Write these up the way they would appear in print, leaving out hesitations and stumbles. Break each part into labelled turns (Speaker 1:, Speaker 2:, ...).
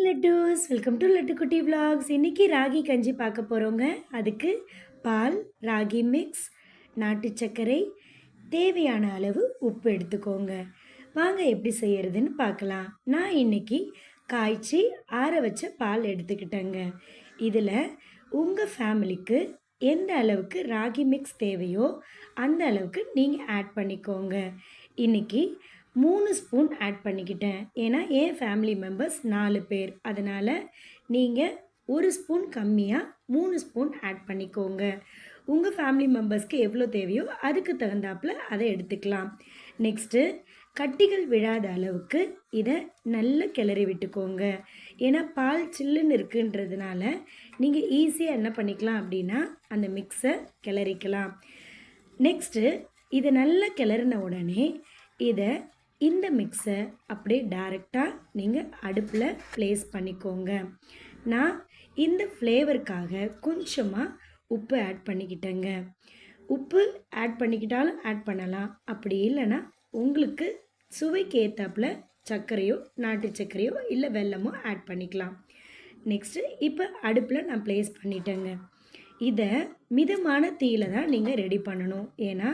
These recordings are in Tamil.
Speaker 1: லட்டூஸ் வெல்கம் டு லட்டு குட்டி vlogs. இன்னைக்கு ராகி கஞ்சி பார்க்க போகிறோங்க. அதுக்கு பால், ராகி மிக்ஸ், நாட்டு சர்க்கரை, தேவையான அளவு உப்பு எடுத்துக்கோங்க. வாங்க எப்படி செய்யறதுன்னு பார்க்கலாம். நான் இன்னைக்கு காய்ச்சி ஆற வச்ச பால் எடுத்துக்கிட்டேங்க. இதில் உங்கள் ஃபேமிலிக்கு எந்த அளவுக்கு ராகி மிக்ஸ் தேவையோ அந்த அளவுக்கு நீங்கள் ஆட் பண்ணிக்கோங்க. இன்னைக்கு 3 ஸ்பூன் ஆட் பண்ணிக்கிட்டேன். ஏன்னா என் ஃபேமிலி மெம்பர்ஸ் 4 பேர். அதனால் நீங்கள் 1 ஸ்பூன் கம்மியாக 3 ஸ்பூன் ஆட் பண்ணிக்கோங்க. உங்கள் ஃபேமிலி மெம்பர்ஸ்க்கு எவ்வளோ தேவையோ அதுக்கு தகுந்தாப்பில் அதை எடுத்துக்கலாம். நெக்ஸ்ட்டு கட்டிகள் விழாத அளவுக்கு இதை நல்லா கிளறி விட்டுக்கோங்க. ஏன்னா பால் சில்லுன்னு இருக்குன்றதுனால நீங்கள் ஈஸியாக என்ன பண்ணிக்கலாம் அப்படின்னா அந்த மிக்ஸை கிளறிக்கலாம். நெக்ஸ்ட்டு இதை நல்லா கிளறின உடனே இதை இந்த மிக்ஸை அப்படியே டைரெக்டாக நீங்கள் அடுப்பில் ப்ளேஸ் பண்ணிக்கோங்க. நான் இந்த ஃப்ளேவருக்காக கொஞ்சமாக உப்பு ஆட் பண்ணிக்கிட்டேங்க. உப்பு ஆட் பண்ணிக்கிட்டாலும் ஆட் பண்ணலாம். அப்படி இல்லைன்னா உங்களுக்கு சுவைக்கு ஏற்றாப்புல சர்க்கரையோ நாட்டு சர்க்கரையோ இல்லை வெல்லமோ ஆட் பண்ணிக்கலாம். நெக்ஸ்ட்டு இப்போ அடுப்பில் நான் ப்ளேஸ் பண்ணிட்டேங்க. இதை மிதமான தீயில் தான் நீங்கள் ரெடி பண்ணணும். ஏன்னா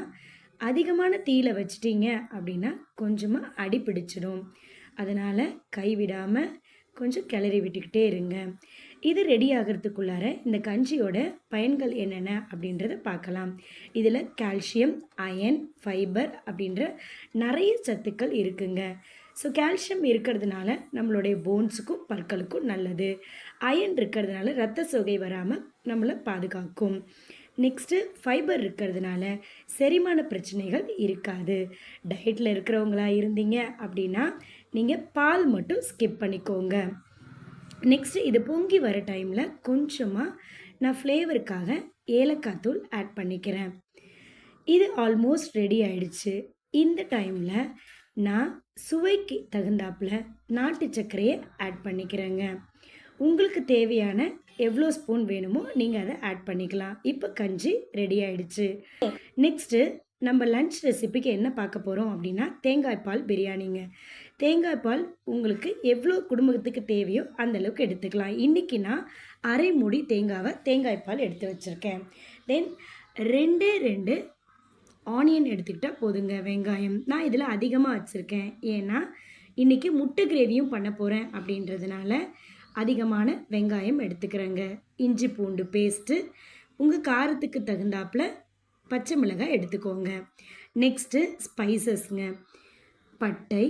Speaker 1: அதிகமான தீயில் வச்சிட்டிங்க அப்படின்னா கொஞ்சமாக அடி பிடிச்சிடும். அதனால் கைவிடாமல் கொஞ்சம் கிளறி விட்டுக்கிட்டே இருங்க. இது ரெடி ஆகிறதுக்குள்ளார இந்த கஞ்சியோட பயன்கள் என்னென்ன அப்படின்றத பார்க்கலாம். இதில் கால்சியம், அயன், ஃபைபர் அப்படின்ற நிறைய சத்துக்கள் இருக்குங்க. ஸோ கால்சியம் இருக்கிறதுனால நம்மளுடைய போன்ஸுக்கும் பற்களுக்கும் நல்லது. அயன் இருக்கிறதுனால இரத்த சோகை வராமல் நம்மளை பாதுகாக்கும். நெக்ஸ்ட்டு ஃபைபர் இருக்கிறதுனால செரிமான பிரச்சனைகள் இருக்காது. டயட்டில் இருக்கிறவங்களா இருந்தீங்க அப்படின்னா நீங்கள் பால் மட்டும் ஸ்கிப் பண்ணிக்கோங்க. நெக்ஸ்ட்டு இது பொங்கி வர டைமில் கொஞ்சமாக நான் ஃப்ளேவருக்காக ஏலக்காய் தூள் ஆட் பண்ணிக்கிறேன். இது ஆல்மோஸ்ட் ரெடி ஆயிடுச்சு. இந்த டைமில் நான் சுவைக்கு தகுந்தாப்பில் நாட்டு சர்க்கரையை ஆட் பண்ணிக்கிறேங்க. உங்களுக்கு தேவையான எவ்வளோ ஸ்பூன் வேணுமோ நீங்கள் அதை ஆட் பண்ணிக்கலாம். இப்போ கஞ்சி ரெடி ஆகிடுச்சு. நெக்ஸ்ட்டு நம்ம லன்ச் ரெசிபிக்கு என்ன பார்க்க போகிறோம் அப்படின்னா தேங்காய் பால் பிரியாணிங்க. தேங்காய் பால் உங்களுக்கு எவ்வளோ குடும்பத்துக்கு தேவையோ அந்தளவுக்கு எடுத்துக்கலாம். இன்றைக்கி நான் அரை மூடி தேங்காய் பால் எடுத்து வச்சுருக்கேன். தென் 2 ஆனியன் எடுத்துக்கிட்டால் போதுங்க. வெங்காயம் நான் இதில் அதிகமாக வச்சுருக்கேன். ஏன்னா இன்றைக்கி முட்டை கிரேவியும் பண்ண போகிறேன் அப்படின்றதுனால அதிகமான வெங்காயம் எடுத்துக்கிறேங்க. இஞ்சி பூண்டு பேஸ்ட்டு உங்கள் காரத்துக்கு தகுந்தாப்பில் பச்சை மிளகாய் எடுத்துக்கோங்க. நெக்ஸ்ட்டு ஸ்பைசஸ்ங்க. பட்டை,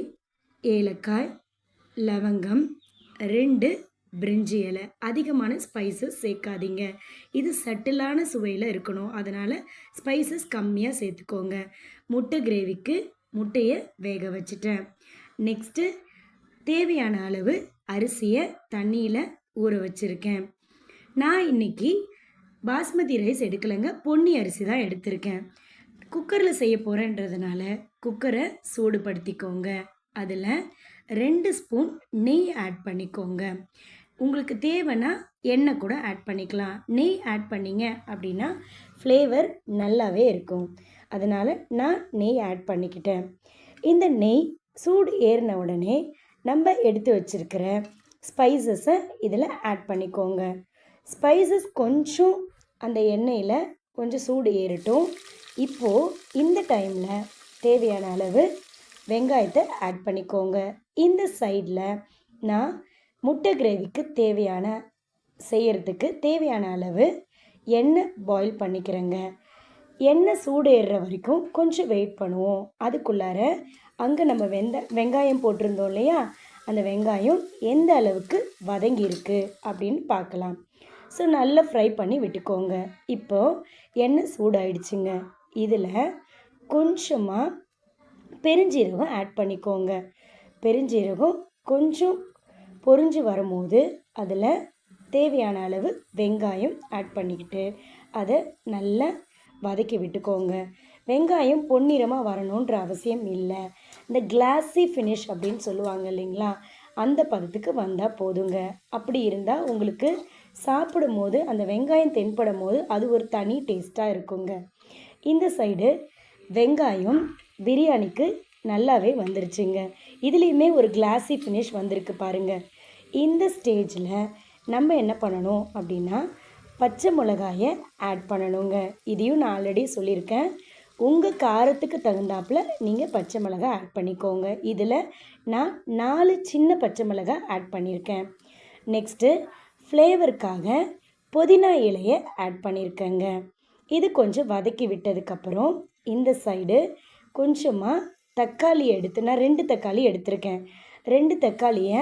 Speaker 1: ஏலக்காய், லவங்கம், 2 பிரிஞ்சி இலை. அதிகமான ஸ்பைசஸ் சேர்க்காதீங்க. இது சட்டிலான சுவையில் இருக்கணும். அதனால் ஸ்பைசஸ் கம்மியாக சேர்த்துக்கோங்க. முட்டை கிரேவிக்கு முட்டையை வேக வச்சுட்டேன். நெக்ஸ்ட்டு தேவையான அளவு அரிசியை தண்ணியில் ஊற வச்சுருக்கேன். நான் இன்றைக்கி பாஸ்மதி ரைஸ் எடுக்கலைங்க, பொன்னி அரிசி தான் எடுத்திருக்கேன். குக்கரில் செய்ய போகிறேன்றதுனால குக்கரை சூடுபடுத்திக்கோங்க. அதில் 2 ஸ்பூன் நெய் ஆட் பண்ணிக்கோங்க. உங்களுக்கு தேவைன்னா எண்ணெய் கூட ஆட் பண்ணிக்கலாம். நெய் ஆட் பண்ணிங்க அப்படின்னா ஃப்ளேவர் நல்லாவே இருக்கும். அதனால் நான் நெய் ஆட் பண்ணிக்கிட்டேன். இந்த நெய் சூடு ஏறின உடனே நம்ம எடுத்து வச்சுருக்கிற ஸ்பைசஸை இதில் ஆட் பண்ணிக்கோங்க. ஸ்பைசஸ் கொஞ்சம் அந்த எண்ணெயில் கொஞ்சம் சூடு ஏறட்டும். இப்போது இந்த டைமில் தேவையான அளவு வெங்காயத்தை ஆட் பண்ணிக்கோங்க. இந்த சைடில் நான் முட்டை கிரேவிக்கு செய்யறதுக்கு தேவையான அளவு எண்ணெய் பாயில் பண்ணிக்கிறேங்க. எண்ணெய் சூடு ஏறுற வரைக்கும் கொஞ்சம் வெயிட் பண்ணுவோம். அதுக்குள்ளார அங்கே நம்ம வெங்காயம் போட்டிருந்தோம் இல்லையா, அந்த வெங்காயம் எந்த அளவுக்கு வதங்கியிருக்கு அப்படின்னு பார்க்கலாம். ஸோ நல்லா ஃப்ரை பண்ணி விட்டுக்கோங்க. இப்போது எண்ணெய் சூடாயிடுச்சுங்க. இதில் கொஞ்சமாக பெருஞ்சீரகம் ஆட் பண்ணிக்கோங்க. பெருஞ்சீரகம் கொஞ்சம் பொரிஞ்சு வரும்போது அதில் தேவையான அளவு வெங்காயம் ஆட் பண்ணிக்கிட்டு அதை நல்லா வதக்கி விட்டுக்கோங்க. வெங்காயம் பொன்னிறமாக வரணுன்ற அவசியம் இல்லை. இந்த கிளாஸி ஃபினிஷ் அப்படின்னு சொல்லுவாங்க இல்லைங்களா, அந்த பதத்துக்கு வந்தால் போதுங்க. அப்படி இருந்தால் உங்களுக்கு சாப்பிடும் போது அந்த வெங்காயம் தென்படும் போது அது ஒரு தனி டேஸ்ட்டாக இருக்குங்க. இந்த சைடு வெங்காயம் பிரியாணிக்கு நல்லாவே வந்துருச்சுங்க. இதுலேயுமே ஒரு கிளாஸி ஃபினிஷ் வந்திருக்கு பாருங்கள். இந்த ஸ்டேஜில் நம்ம என்ன பண்ணணும் அப்படின்னா பச்சை மிளகாயை ஆட் பண்ணணுங்க. இதையும் நான் ஆல்ரெடி சொல்லியிருக்கேன். உங்கள் காரத்துக்கு தகுந்தாப்பில் நீங்கள் பச்சை மிளகாய் ஆட் பண்ணிக்கோங்க. இதில் நான் 4 சின்ன பச்சை மிளகாய் ஆட் பண்ணியிருக்கேன். நெக்ஸ்ட்டு ஃப்ளேவருக்காக புதினா இலையை ஆட் பண்ணியிருக்கேங்க. இது கொஞ்சம் வதக்கி விட்டதுக்கப்புறம் இந்த சைடு கொஞ்சமாக தக்காளி எடுத்து நான் 2 தக்காளி எடுத்திருக்கேன். 2 தக்காளியை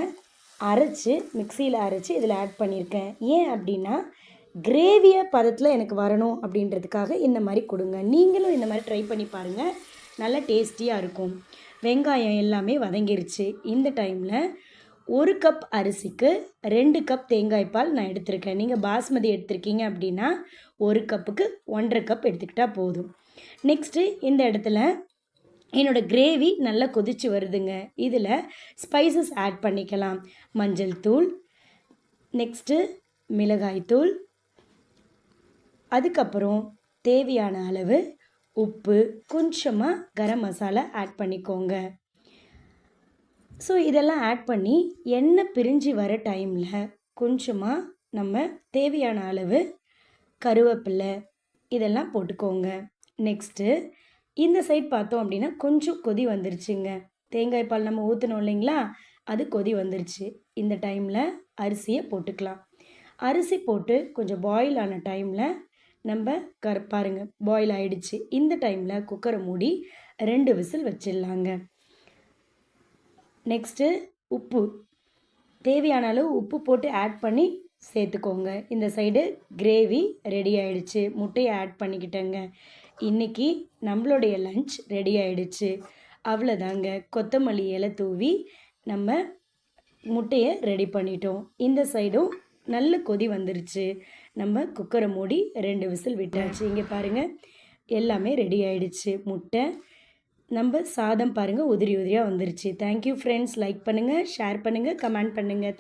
Speaker 1: அரைச்சி மிக்சியில் அரைச்சி இதில் ஆட் பண்ணியிருக்கேன். ஏன் அப்படின்னா கிரேவியை பதத்தில் எனக்கு வரணும் அப்படின்றதுக்காக இந்த மாதிரி கொடுங்க. நீங்களும் இந்த மாதிரி ட்ரை பண்ணி பாருங்கள், நல்லா டேஸ்டியாக இருக்கும். வெங்காயம் எல்லாமே வதங்கிருச்சு. இந்த டைமில் 1 கப் அரிசிக்கு 2 கப் தேங்காய் பால் நான் எடுத்திருக்கேன். நீங்கள் பாஸ்மதி எடுத்திருக்கீங்க அப்படின்னா 1 கப்புக்கு 1.5 கப் எடுத்துக்கிட்டால் போதும். நெக்ஸ்ட்டு இந்த இடத்துல என்னோடய கிரேவி நல்லா கொதிச்சு வருதுங்க. இதில் ஸ்பைசஸ் ஆட் பண்ணிக்கலாம். மஞ்சள் தூள், நெக்ஸ்ட்டு மிளகாய்த்தூள், அதுக்கப்புறம் தேவையான அளவு உப்பு, கொஞ்சமாக கரம் மசாலா ஆட் பண்ணிக்கோங்க. ஸோ இதெல்லாம் ஆட் பண்ணி எண்ணெய் பிரிஞ்சு வர டைமில் கொஞ்சமாக நம்ம தேவையான அளவு கருவேப்பிலை இதெல்லாம் போட்டுக்கோங்க. நெக்ஸ்ட்டு இந்த சைட் பார்த்தோம் அப்படின்னா கொஞ்சம் கொதி வந்துருச்சுங்க. தேங்காய் பால் நம்ம ஊற்றணும் இல்லைங்களா, அது கொதி வந்துருச்சு. இந்த டைமில் அரிசியை போட்டுக்கலாம். அரிசி போட்டு கொஞ்சம் பாயில் ஆன டைமில் நம்ம பாருங்கள் பாயில் ஆகிடுச்சு. இந்த டைமில் குக்கரை மூடி 2 விசில் வச்சிடலாங்க. நெக்ஸ்ட்டு உப்பு தேவையான அளவு உப்பு போட்டு ஆட் பண்ணி சேர்த்துக்கோங்க. இந்த சைடு கிரேவி ரெடி ஆகிடுச்சு. முட்டையை ஆட் பண்ணிக்கிட்டேங்க. இன்றைக்கி நம்மளுடைய லஞ்ச் ரெடி ஆகிடுச்சு. அவ்வளோதாங்க. கொத்தமல்லி இலை தூவி நம்ம முட்டையை ரெடி பண்ணிட்டோம். இந்த சைடும் நல்ல கொதி வந்துருச்சு. நம்ம குக்கரை மூடி 2 விசில் விட்டாச்சு. இங்கே பாருங்கள் எல்லாமே ரெடி ஆகிடுச்சு. முட்டை நம்ம சாதம் பாருங்கள் உதிரி உதிரியாக வந்துருச்சு. Thank you friends. லைக் பண்ணுங்கள், ஷேர் பண்ணுங்கள், கமெண்ட் பண்ணுங்கள்.